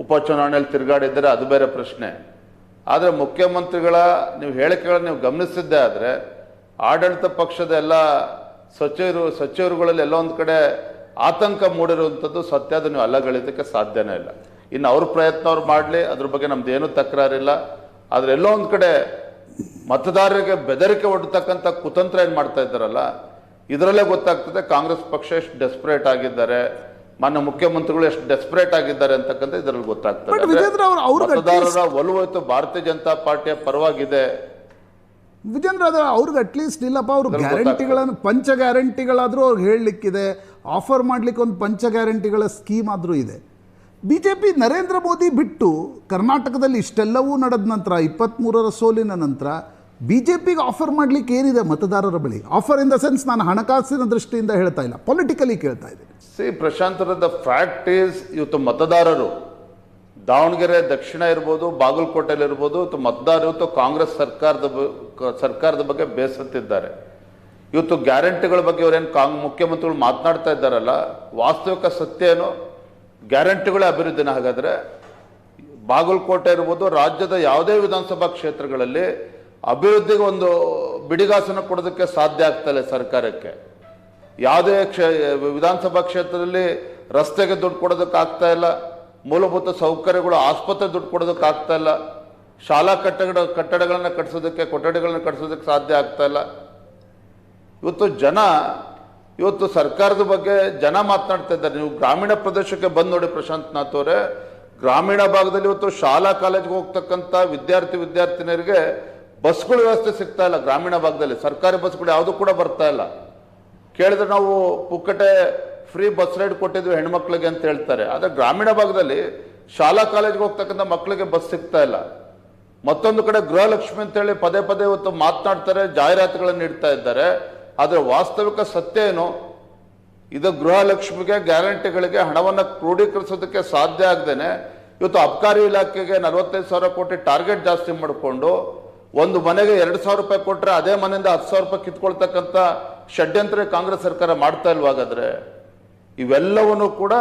ಉಪಚುನಾವಣೆಯಲ್ಲಿ ತಿರುಗಾಡಿದ್ದಾರೆ, ಅದು ಬೇರೆ ಪ್ರಶ್ನೆ. ಆದರೆ ಮುಖ್ಯಮಂತ್ರಿಗಳ ನೀವು ಹೇಳಿಕೆಗಳನ್ನು ನೀವು ಗಮನಿಸಿದ್ದೇ ಆದರೆ ಆಡಳಿತ ಪಕ್ಷದ ಎಲ್ಲ ಸಚಿವರುಗಳಲ್ಲಿ ಎಲ್ಲ ಒಂದು ಕಡೆ ಆತಂಕ ಮೂಡಿರುವಂಥದ್ದು ಸತ್ಯ. ಅದು ನೀವು ಅಲ್ಲಗಳಿದ್ದಕ್ಕೆ ಸಾಧ್ಯನೇ ಇಲ್ಲ. ಇನ್ನು ಅವ್ರ ಪ್ರಯತ್ನ ಅವ್ರು ಮಾಡಲಿ, ಅದ್ರ ಬಗ್ಗೆ ನಮ್ದು ಏನೂ ತಕರಾರಿಲ್ಲ. ಆದರೆ ಎಲ್ಲೋ ಒಂದು ಕಡೆ ಮತದಾರರಿಗೆ ಬೆದರಿಕೆ ಒಡ್ತಕ್ಕಂಥ ಕುತಂತ್ರ ಏನು ಮಾಡ್ತಾ ಇದ್ದಾರಲ್ಲ, ಇದರಲ್ಲೇ ಗೊತ್ತಾಗ್ತದೆ ಕಾಂಗ್ರೆಸ್ ಪಕ್ಷ ಎಷ್ಟು ಡೆಸ್ಪರೇಟ್ ಆಗಿದ್ದಾರೆ, ಮಾನ್ಯ ಮುಖ್ಯಮಂತ್ರಿಗಳು ಎಷ್ಟು ಡೆಸ್ಪರೇಟ್ ಆಗಿದ್ದಾರೆ ಅಂತಕ್ಕಂಥ ಇದರಲ್ಲಿ ಗೊತ್ತಾಗ್ತದೆ. ಮತದಾರರ ಒಲವು ಭಾರತೀಯ ಜನತಾ ಪಾರ್ಟಿಯ ಪರವಾಗಿದೆ. ವಿಜೇಂದ್ರ, ಅವ್ರಿಗೆ ಅಟ್ಲೀಸ್ಟ್ ಇಲ್ಲಪ್ಪ, ಅವ್ರು ಗ್ಯಾರಂಟಿಗಳನ್ನು ಪಂಚ ಗ್ಯಾರಂಟಿಗಳಾದರೂ ಅವ್ರಿಗೆ ಹೇಳಲಿಕ್ಕಿದೆ, ಆಫರ್ ಮಾಡಲಿಕ್ಕೆ ಒಂದು ಪಂಚ ಗ್ಯಾರಂಟಿಗಳ ಸ್ಕೀಮ್ ಆದರೂ ಇದೆ. BJP ನರೇಂದ್ರ ಮೋದಿ ಬಿಟ್ಟು ಕರ್ನಾಟಕದಲ್ಲಿ ಇಷ್ಟೆಲ್ಲವೂ ನಡೆದ ನಂತರ, 23ರ ಸೋಲಿನ ನಂತರ BJPಗೆ ಆಫರ್ ಮಾಡಲಿಕ್ಕೆ ಏನಿದೆ ಮತದಾರರ ಬಳಿ? ಆಫರ್ ಇನ್ ದ ಸೆನ್ಸ್ ನಾನು ಹಣಕಾಸಿನ ದೃಷ್ಟಿಯಿಂದ ಹೇಳ್ತಾ ಇಲ್ಲ, ಪೊಲಿಟಿಕಲಿ ಕೇಳ್ತಾ ಇದ್ದೀನಿ. ಪ್ರಶಾಂತರ ಫ್ಯಾಕ್ಟ್ ಈಸ್, ಇವತ್ತು ಮತದಾರರು ದಾವಣಗೆರೆ ದಕ್ಷಿಣ ಇರ್ಬೋದು, ಬಾಗಲಕೋಟೆಯಲ್ಲಿ ಇರ್ಬೋದು, ಇವತ್ತು ಮತದಾರರು ಇವತ್ತು ಕಾಂಗ್ರೆಸ್ ಸರ್ಕಾರದ ಬಗ್ಗೆ ಬೇಸತ್ತಿದ್ದಾರೆ. ಇವತ್ತು ಗ್ಯಾರಂಟಿಗಳ ಬಗ್ಗೆ ಇವರೇನು ಮುಖ್ಯಮಂತ್ರಿಗಳು ಮಾತನಾಡ್ತಾ ಇದ್ದಾರಲ್ಲ, ವಾಸ್ತವಿಕ ಸತ್ಯ ಏನು? ಗ್ಯಾರಂಟಿಗಳೇ ಅಭಿವೃದ್ಧಿನ. ಹಾಗಾದರೆ ಬಾಗಲಕೋಟೆ ಇರ್ಬೋದು, ರಾಜ್ಯದ ಯಾವುದೇ ವಿಧಾನಸಭಾ ಕ್ಷೇತ್ರಗಳಲ್ಲಿ ಅಭಿವೃದ್ಧಿಗೆ ಒಂದು ಬಿಡಿಗಾಸನ ಕೊಡೋದಕ್ಕೆ ಸಾಧ್ಯ ಆಗ್ತಲ್ಲ ಸರ್ಕಾರಕ್ಕೆ. ಯಾವುದೇ ವಿಧಾನಸಭಾ ಕ್ಷೇತ್ರದಲ್ಲಿ ರಸ್ತೆಗೆ ದುಡ್ಡು ಕೊಡೋದಕ್ಕೆ ಆಗ್ತಾ ಇಲ್ಲ, ಮೂಲಭೂತ ಸೌಕರ್ಯಗಳು, ಆಸ್ಪತ್ರೆ ದುಡ್ಡು ಕೊಡೋದಕ್ಕೆ ಆಗ್ತಾ ಇಲ್ಲ, ಶಾಲಾ ಕಟ್ಟಡಗಳನ್ನ ಕೊಠಡಿಗಳನ್ನ ಕಟ್ಟಿಸೋದಕ್ಕೆ ಸಾಧ್ಯ ಆಗ್ತಾ ಇಲ್ಲ. ಇವತ್ತು ಸರ್ಕಾರದ ಬಗ್ಗೆ ಜನ ಮಾತನಾಡ್ತಾ ಇದ್ದಾರೆ. ನೀವು ಗ್ರಾಮೀಣ ಪ್ರದೇಶಕ್ಕೆ ಬಂದು ನೋಡಿ ಪ್ರಶಾಂತ್ ಅವರೇ, ಗ್ರಾಮೀಣ ಭಾಗದಲ್ಲಿ ಇವತ್ತು ಶಾಲಾ ಕಾಲೇಜ್ಗೆ ಹೋಗ್ತಕ್ಕಂಥ ವಿದ್ಯಾರ್ಥಿನಿಯರಿಗೆ ಬಸ್ಗಳ ವ್ಯವಸ್ಥೆ ಸಿಗ್ತಾ ಇಲ್ಲ. ಗ್ರಾಮೀಣ ಭಾಗದಲ್ಲಿ ಸರ್ಕಾರಿ ಬಸ್ಗಳು ಯಾವುದು ಕೂಡ ಬರ್ತಾ ಇಲ್ಲ. ಕೇಳಿದ್ರೆ ನಾವು ಪುಕ್ಕಟೆ ಫ್ರೀ ಬಸ್ ರೈಡ್ ಕೊಟ್ಟಿದ್ವಿ ಹೆಣ್ಮಕ್ಳಿಗೆ ಅಂತ ಹೇಳ್ತಾರೆ. ಆದರೆ ಗ್ರಾಮೀಣ ಭಾಗದಲ್ಲಿ ಶಾಲಾ ಕಾಲೇಜ್ಗೆ ಹೋಗ್ತಕ್ಕಂಥ ಮಕ್ಕಳಿಗೆ ಬಸ್ ಸಿಗ್ತಾ ಇಲ್ಲ. ಮತ್ತೊಂದು ಕಡೆ ಗೃಹಲಕ್ಷ್ಮಿ ಅಂತೇಳಿ ಪದೇ ಇವತ್ತು ಮಾತನಾಡ್ತಾರೆ, ಜಾಹೀರಾತುಗಳನ್ನು ನೀಡ್ತಾ ಇದ್ದಾರೆ. ಆದರೆ ವಾಸ್ತವಿಕ ಸತ್ಯ ಏನು? ಇದು ಗೃಹಲಕ್ಷ್ಮಿಗೆ, ಗ್ಯಾರಂಟಿಗಳಿಗೆ ಹಣವನ್ನು ಕ್ರೋಢೀಕರಿಸೋದಕ್ಕೆ ಸಾಧ್ಯ ಆಗದೇನೆ ಇವತ್ತು ಅಬಕಾರಿ ಇಲಾಖೆಗೆ 45,000 ಕೋಟಿ ಟಾರ್ಗೆಟ್ ಜಾಸ್ತಿ ಮಾಡಿಕೊಂಡು ಒಂದು ಮನೆಗೆ 2,000 ರೂಪಾಯಿ ಕೊಟ್ಟರೆ ಅದೇ ಮನೆಯಿಂದ 10,000 ರೂಪಾಯಿ ಕಿತ್ಕೊಳ್ತಕ್ಕಂಥ ಷಡ್ಯಂತ್ರ ಕಾಂಗ್ರೆಸ್ ಸರ್ಕಾರ ಮಾಡ್ತಾ ಇಲ್ವಾಗಾದ್ರೆ? ಇವೆಲ್ಲವನ್ನೂ ಕೂಡ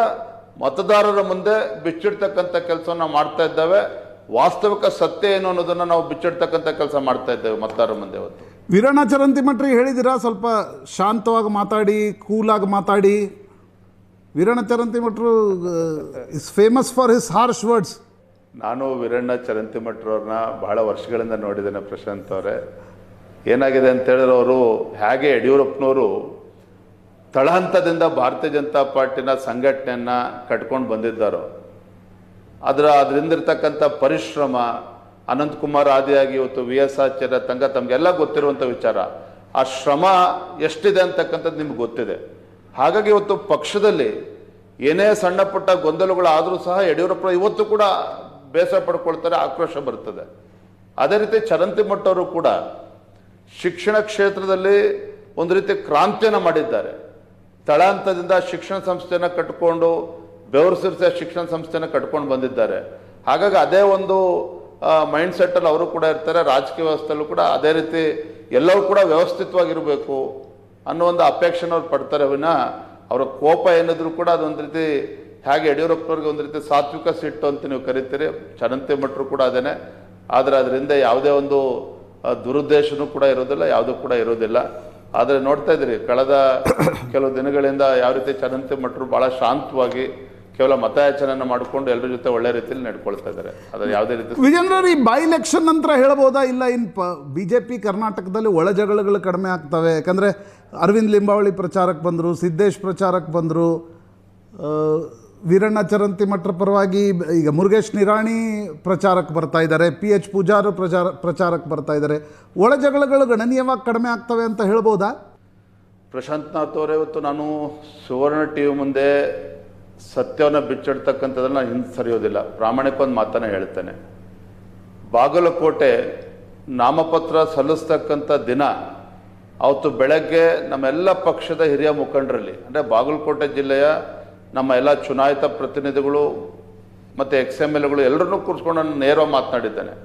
ಮತದಾರರ ಮುಂದೆ ಬಿಚ್ಚಿಡ್ತಕ್ಕಂಥ ಕೆಲಸವನ್ನು ಮಾಡ್ತಾ ಇದ್ದಾವೆ. ವಾಸ್ತವಿಕ ಸತ್ಯ ಏನು ಅನ್ನೋದನ್ನು ನಾವು ಬಿಚ್ಚಿಡ್ತಕ್ಕಂಥ ಕೆಲಸ ಮಾಡ್ತಾ ಇದ್ದೇವೆ ಮತದಾರರ ಮುಂದೆ. ಇವತ್ತು ವೀರಣ್ಣ ಚರಂತಿಮಠರಿಗೆ ಹೇಳಿದ್ದೀರಾ ಸ್ವಲ್ಪ ಶಾಂತವಾಗಿ ಮಾತಾಡಿ, ಕೂಲಾಗಿ ಮಾತಾಡಿ? ವೀರಣ್ಣ ಚರಂತಿಮಠರು is famous for his harsh words. ನಾನು ವೀರಣ್ಣ ಚರಂತಿಮಠರವ್ರನ್ನ ಬಹಳ ವರ್ಷಗಳಿಂದ ನೋಡಿದ್ದೇನೆ ಪ್ರಶಾಂತ್ ಅವರೇ. ಏನಾಗಿದೆ ಅಂತ ಹೇಳಿದ್ರೆ ಅವರು ಹೇಗೆ ಯಡಿಯೂರಪ್ಪನವರು ತಳಹಂತದಿಂದ ಭಾರತೀಯ ಜನತಾ ಪಾರ್ಟಿನ ಸಂಘಟನೆಯನ್ನು ಕಟ್ಕೊಂಡು ಬಂದಿದ್ದಾರೋ ಅದರಿಂದಿರ್ತಕ್ಕಂಥ ಪರಿಶ್ರಮ, ಅನಂತಕುಮಾರ್ ಆದಿಯಾಗಿ ಇವತ್ತು ವಿ ಎಸ್ ಆಚಾರ್ಯ ತಮಗೆಲ್ಲ ಗೊತ್ತಿರುವಂಥ ವಿಚಾರ. ಆ ಶ್ರಮ ಎಷ್ಟಿದೆ ಅಂತಕ್ಕಂಥದ್ದು ನಿಮ್ಗೆ ಗೊತ್ತಿದೆ. ಹಾಗಾಗಿ ಇವತ್ತು ಪಕ್ಷದಲ್ಲಿ ಏನೇ ಸಣ್ಣ ಪುಟ್ಟ ಗೊಂದಲಗಳಾದರೂ ಸಹ ಯಡಿಯೂರಪ್ಪ ಇವತ್ತು ಕೂಡ ಬೇಸರ ಪಡ್ಕೊಳ್ತಾರೆ, ಆಕ್ರೋಶ ಬರ್ತದೆ. ಅದೇ ರೀತಿ ಚರಂತಿಮಠ ಅವರು ಕೂಡ ಶಿಕ್ಷಣ ಕ್ಷೇತ್ರದಲ್ಲಿ ಒಂದು ರೀತಿ ಕ್ರಾಂತಿಯನ್ನು ಮಾಡಿದ್ದಾರೆ. ತಳಹಂತದಿಂದ ಶಿಕ್ಷಣ ಸಂಸ್ಥೆಯನ್ನು ಕಟ್ಟಿಕೊಂಡು ಬೆವರು ಸುರಿಸಿದ ಶಿಕ್ಷಣ ಸಂಸ್ಥೆಯನ್ನು ಕಟ್ಕೊಂಡು ಬಂದಿದ್ದಾರೆ. ಹಾಗಾಗಿ ಅದೇ ಒಂದು ಮೈಂಡ್ ಸೆಟ್ಟಲ್ಲಿ ಅವರು ಕೂಡ ಇರ್ತಾರೆ. ರಾಜಕೀಯ ವ್ಯವಸ್ಥೆಯಲ್ಲೂ ಕೂಡ ಅದೇ ರೀತಿ ಎಲ್ಲವೂ ಕೂಡ ವ್ಯವಸ್ಥಿತವಾಗಿರಬೇಕು ಅನ್ನೋ ಒಂದು ಅಪೇಕ್ಷೆನ ಅವ್ರು ಪಡ್ತಾರೆ ವಿನ ಅವರ ಕೋಪ ಏನಿದ್ರು ಕೂಡ ಅದೊಂದು ರೀತಿ ಹೇಗೆ ಯಡಿಯೂರಪ್ಪನವ್ರಿಗೆ ಒಂದು ರೀತಿ ಸಾತ್ವಿಕ ಸಿಟ್ಟು ಅಂತ ನೀವು ಕರಿತೀರಿ, ಚರಂತಿಮಠರು ಕೂಡ ಅದೇನೆ. ಆದರೆ ಅದರಿಂದ ಯಾವುದೇ ಒಂದು ದುರುದ್ದೇಶನೂ ಕೂಡ ಇರೋದಿಲ್ಲ, ಯಾವುದೂ ಕೂಡ ಇರೋದಿಲ್ಲ. ಆದರೆ ನೋಡ್ತಾ ಇದ್ದೀರಿ ಕಳೆದ ಕೆಲವು ದಿನಗಳಿಂದ ಯಾವ ರೀತಿ ಚರಂತಿಮಠರು ಭಾಳ ಶಾಂತವಾಗಿ ಕೇವಲ ಮತಯಾಚನೆಯನ್ನು ಮಾಡಿಕೊಂಡು ಎಲ್ಲರ ಜೊತೆ ಒಳ್ಳೆ ರೀತಿಯಲ್ಲಿ ನಡ್ಕೊಳ್ತಾ ಇದ್ದಾರೆ. ಅದರ ಯಾವುದೇ ರೀತಿ ವಿಜೇಂದ್ರ ಈ ಬೈ ಎಲೆಕ್ಷನ್ ನಂತರ ಹೇಳ್ಬೋದಾ, ಇಲ್ಲ BJP ಕರ್ನಾಟಕದಲ್ಲಿ ಒಳ ಜಗಳಗಳು ಕಡಿಮೆ ಆಗ್ತವೆ? ಯಾಕಂದರೆ ಅರವಿಂದ್ ಲಿಂಬಾವಳಿ ಪ್ರಚಾರಕ್ಕೆ ಬಂದರು, ಸಿದ್ದೇಶ್ ಪ್ರಚಾರಕ್ಕೆ ಬಂದರು, ವೀರಣ್ಣ ಚರಂತಿಮಠರ ಪರವಾಗಿ ಈಗ ಮುರುಗೇಶ್ ನಿರಾಣಿ ಪ್ರಚಾರಕ್ಕೆ ಬರ್ತಾ ಇದ್ದಾರೆ, PH ಪೂಜಾರು ಪ್ರಚಾರಕ್ಕೆ ಬರ್ತಾ ಇದ್ದಾರೆ. ಒಳ ಜಗಳಗಳು ಗಣನೀಯವಾಗಿ ಕಡಿಮೆ ಆಗ್ತವೆ ಅಂತ ಹೇಳ್ಬೋದಾ? ಪ್ರಶಾಂತ್ ನಾಥ್ ಅವರೇ, ಇವತ್ತು ನಾನು ಸುವರ್ಣ TV ಮುಂದೆ ಸತ್ಯವನ್ನು ಬಿಚ್ಚಿಡ್ತಕ್ಕಂಥದ್ದನ್ನು ನಾನು ಹಿಂದೆ ಸರಿಯೋದಿಲ್ಲ. ಪ್ರಾಮಾಣಿಕ ಒಂದು ಮಾತನ್ನು ಹೇಳ್ತೇನೆ. ಬಾಗಲಕೋಟೆ ನಾಮಪತ್ರ ಸಲ್ಲಿಸ್ತಕ್ಕಂಥ ದಿನ ಅವತ್ತು ಬೆಳಗ್ಗೆ ನಮ್ಮೆಲ್ಲ ಪಕ್ಷದ ಹಿರಿಯ ಮುಖಂಡರಲ್ಲಿ, ಅಂದರೆ ಬಾಗಲಕೋಟೆ ಜಿಲ್ಲೆಯ ನಮ್ಮ ಎಲ್ಲ ಚುನಾಯಿತ ಪ್ರತಿನಿಧಿಗಳು ಮತ್ತು XMLಗಳು ಎಲ್ಲರನ್ನೂ ಕೂರಿಸ್ಕೊಂಡು ನಾನು ನೇರವಾಗಿ ಮಾತನಾಡಿದ್ದೇನೆ.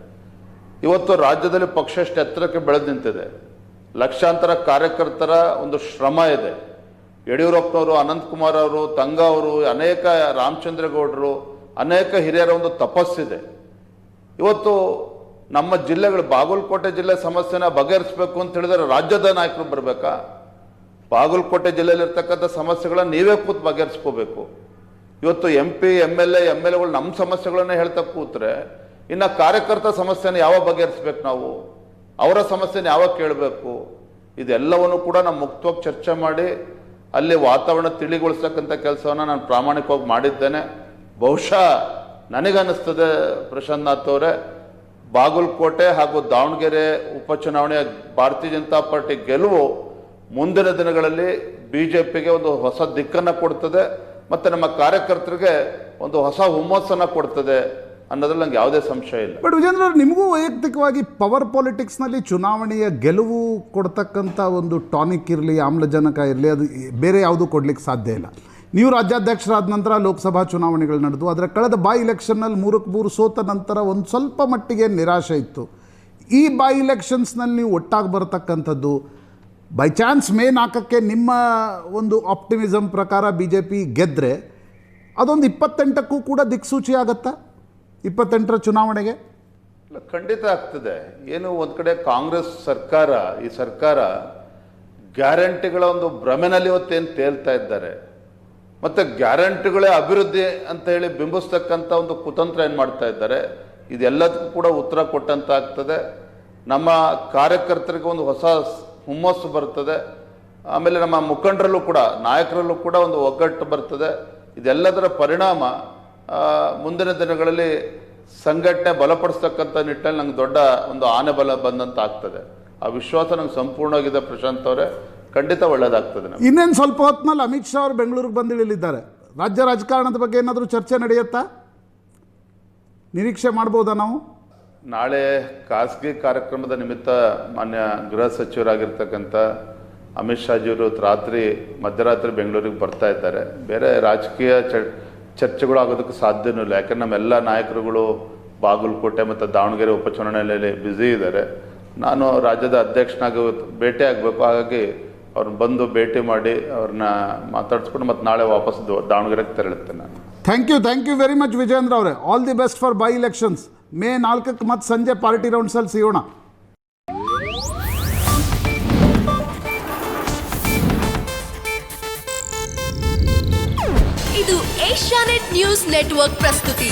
ಇವತ್ತು ರಾಜ್ಯದಲ್ಲಿ ಪಕ್ಷ ಎಷ್ಟು ಎತ್ತರಕ್ಕೆ ಬೆಳೆದು ನಿಂತಿದೆ, ಲಕ್ಷಾಂತರ ಕಾರ್ಯಕರ್ತರ ಒಂದು ಶ್ರಮ ಇದೆ. ಯಡಿಯೂರಪ್ಪನವರು, ಅನಂತಕುಮಾರ್ ಅವರು, ತಂಗ ಅವರು, ಅನೇಕ ರಾಮಚಂದ್ರೇಗೌಡರು, ಅನೇಕ ಹಿರಿಯರ ಒಂದು ತಪಸ್ಸಿದೆ. ಇವತ್ತು ನಮ್ಮ ಜಿಲ್ಲೆಗಳು, ಬಾಗಲಕೋಟೆ ಜಿಲ್ಲೆ ಸಮಸ್ಯೆನ ಬಗೆಹರಿಸಬೇಕು ಅಂತ ಹೇಳಿದ್ರೆ ರಾಜ್ಯದ ನಾಯಕರು ಬರಬೇಕಾ? ಬಾಗಲಕೋಟೆ ಜಿಲ್ಲೆಯಲ್ಲಿರ್ತಕ್ಕಂಥ ಸಮಸ್ಯೆಗಳನ್ನ ನೀವೇ ಕೂತು ಬಗೆಹರಿಸ್ಕೋಬೇಕು. ಇವತ್ತು MP MLAಗಳು ನಮ್ಮ ಸಮಸ್ಯೆಗಳನ್ನೇ ಹೇಳ್ತಾ ಕೂತ್ರೆ ಇನ್ನು ಕಾರ್ಯಕರ್ತ ಸಮಸ್ಯೆನ ಯಾವಾಗ ಬಗೆಹರಿಸ್ಬೇಕು? ನಾವು ಅವರ ಸಮಸ್ಯೆನ ಯಾವಾಗ ಕೇಳಬೇಕು? ಇದೆಲ್ಲವನ್ನು ಕೂಡ ನಾವು ಮುಕ್ತವಾಗಿ ಚರ್ಚೆ ಮಾಡಿ ಅಲ್ಲಿ ವಾತಾವರಣ ತಿಳಿಗೊಳಿಸ್ತಕ್ಕಂಥ ಕೆಲಸವನ್ನು ನಾನು ಪ್ರಾಮಾಣಿಕವಾಗಿ ಮಾಡಿದ್ದೇನೆ. ಬಹುಶಃ ನನಗನ್ನಿಸ್ತದೆ ಪ್ರಶಾಂತ್ ನಾಥ್ ಅವರೇ, ಬಾಗಲಕೋಟೆ ಹಾಗೂ ದಾವಣಗೆರೆ ಉಪಚುನಾವಣೆಯ ಭಾರತೀಯ ಜನತಾ ಪಾರ್ಟಿ ಗೆಲುವು ಮುಂದಿನ ದಿನಗಳಲ್ಲಿ BJPಗೆ ಒಂದು ಹೊಸ ದಿಕ್ಕನ್ನು ಕೊಡ್ತದೆ ಮತ್ತು ನಮ್ಮ ಕಾರ್ಯಕರ್ತರಿಗೆ ಒಂದು ಹೊಸ ಹುಮ್ಮಸ್ಸನ್ನು ಕೊಡ್ತದೆ ಅನ್ನೋದ್ರಲ್ಲಿ ನಂಗೆ ಯಾವುದೇ ಸಂಶಯ ಇಲ್ಲ. ಬಟ್ ವಿಜೇಂದ್ರ, ನಿಮಗೂ ವೈಯಕ್ತಿಕವಾಗಿ ಪವರ್ ಪಾಲಿಟಿಕ್ಸ್ನಲ್ಲಿ ಚುನಾವಣೆಯ ಗೆಲುವು ಕೊಡ್ತಕ್ಕಂಥ ಒಂದು ಟಾನಿಕ್ ಇರಲಿ, ಆಮ್ಲಜನಕ ಇರಲಿ, ಅದು ಬೇರೆ ಯಾವುದೂ ಕೊಡ್ಲಿಕ್ಕೆ ಸಾಧ್ಯ ಇಲ್ಲ. ನೀವು ರಾಜ್ಯಾಧ್ಯಕ್ಷರಾದ ನಂತರ ಲೋಕಸಭಾ ಚುನಾವಣೆಗಳು ನಡೆದು ಅದರ ಕಳೆದ ಬಾಯ್ ಇಲೆಕ್ಷನ್ನಲ್ಲಿ 3 ಸೋತ ನಂತರ ಒಂದು ಸ್ವಲ್ಪ ಮಟ್ಟಿಗೆ ನಿರಾಶೆ ಇತ್ತು. ಈ ಬಾಯ್ ಇಲೆಕ್ಷನ್ಸ್ನಲ್ಲಿ ನೀವು ಒಟ್ಟಾಗಿ ಬರತಕ್ಕಂಥದ್ದು ಬೈ ಚಾನ್ಸ್ ಮೇ 4ಕ್ಕೆ ನಿಮ್ಮ ಒಂದು ಆಪ್ಟಿಮಿಸಮ್ ಪ್ರಕಾರ BJP ಗೆದ್ದರೆ ಅದೊಂದು 28ಕ್ಕೂ ಕೂಡ ದಿಕ್ಸೂಚಿ ಆಗುತ್ತಾ? 28ರ ಚುನಾವಣೆಗೆ ಖಂಡಿತ ಆಗ್ತದೆ. ಏನು ಒಂದು ಕಡೆ ಕಾಂಗ್ರೆಸ್ ಸರ್ಕಾರ, ಈ ಸರ್ಕಾರ ಗ್ಯಾರಂಟಿಗಳ ಒಂದು ಭ್ರಮೆನಲ್ಲಿ ಇವತ್ತೇನು ತೇಲ್ತಾ ಇದ್ದಾರೆ ಮತ್ತು ಗ್ಯಾರಂಟಿಗಳೇ ಅಭಿವೃದ್ಧಿ ಅಂತ ಹೇಳಿ ಬಿಂಬಿಸ್ತಕ್ಕಂಥ ಒಂದು ಕುತಂತ್ರ ಏನು ಮಾಡ್ತಾ ಇದ್ದಾರೆ, ಇದೆಲ್ಲದಕ್ಕೂ ಕೂಡ ಉತ್ತರ ಕೊಟ್ಟಂತ ಆಗ್ತದೆ. ನಮ್ಮ ಕಾರ್ಯಕರ್ತರಿಗೆ ಒಂದು ಹೊಸ ಹುಮ್ಮಸ್ಸು ಬರ್ತದೆ. ಆಮೇಲೆ ನಮ್ಮ ಮುಖಂಡರಲ್ಲೂ ಕೂಡ, ನಾಯಕರಲ್ಲೂ ಕೂಡ ಒಂದು ಒಗ್ಗಟ್ಟು ಬರ್ತದೆ. ಇದೆಲ್ಲದರ ಪರಿಣಾಮ ಮುಂದಿನ ದಿನಗಳಲ್ಲಿ ಸಂಘಟನೆ ಬಲಪಡಿಸ್ತಕ್ಕಂಥ ನಿಟ್ಟಿನಲ್ಲಿ ನಂಗೆ ದೊಡ್ಡ ಒಂದು ಆನೆ ಬಲ ಬಂದಂತ ಆಗ್ತದೆ. ಆ ವಿಶ್ವಾಸ ನಂಗೆ ಸಂಪೂರ್ಣವಾಗಿದೆ ಪ್ರಶಾಂತ್ ಅವರೇ, ಖಂಡಿತ ಒಳ್ಳೆಯದಾಗ್ತದೆ. ಇನ್ನೇನು ಸ್ವಲ್ಪ ಹೊತ್ತಿನಲ್ಲಿ ಅಮಿತ್ ಶಾ ಅವರು ಬೆಂಗಳೂರಿಗೆ ಬಂದಿಳಿಲಿದ್ದಾರೆ. ರಾಜ್ಯ ರಾಜಕಾರಣದ ಬಗ್ಗೆ ಏನಾದರೂ ಚರ್ಚೆ ನಡೆಯುತ್ತಾ? ನಿರೀಕ್ಷೆ ಮಾಡ್ಬೋದಾ ನಾವು? ನಾಳೆ ಖಾಸಗಿ ಕಾರ್ಯಕ್ರಮದ ನಿಮಿತ್ತ ಮಾನ್ಯ ಗೃಹ ಸಚಿವರಾಗಿರ್ತಕ್ಕಂಥ ಅಮಿತ್ ಶಾಜಿಯವರು ಮಧ್ಯರಾತ್ರಿ ಬೆಂಗಳೂರಿಗೆ ಬರ್ತಾ ಇದ್ದಾರೆ. ಬೇರೆ ರಾಜಕೀಯ ಚರ್ಚೆಗಳು ಆಗೋದಕ್ಕೆ ಸಾಧ್ಯನೂ ಇಲ್ಲ. ಯಾಕಂದ್ರೆ ನಮ್ಮೆಲ್ಲ ನಾಯಕರುಗಳು ಬಾಗಲಕೋಟೆ ಮತ್ತು ದಾವಣಗೆರೆ ಉಪಚುನಾವಣೆಯಲ್ಲಿ ಬ್ಯುಸಿ ಇದ್ದಾರೆ. ನಾನು ರಾಜ್ಯದ ಅಧ್ಯಕ್ಷನಾಗಿ ಭೇಟಿ ಆಗಬೇಕು. ಹಾಗಾಗಿ ಅವ್ರನ್ನ ಬಂದು ಭೇಟಿ ಮಾಡಿ ಅವ್ರನ್ನ ಮಾತಾಡಿಸ್ಕೊಂಡು ಮತ್ತು ನಾಳೆ ವಾಪಸ್ ದಾವಣಗೆರೆಗೆ ತೆರಳುತ್ತೇನೆ ನಾನು. Thank you very much Vijayendra ಅವರೇ. All the best for bye elections. May 4ಕ್ಕೆ ಮತ್ತೆ ಸಂಜೆ ಪಾರ್ಟಿ ರೌಂಡ್ಸಲ್ಲಿ ಸಿಗೋಣ. ಇದು ಏಷ್ಯಾನೆಟ್ ನ್ಯೂಸ್ ನೆಟ್ವರ್ಕ್ ಪ್ರಸ್ತುತಿ.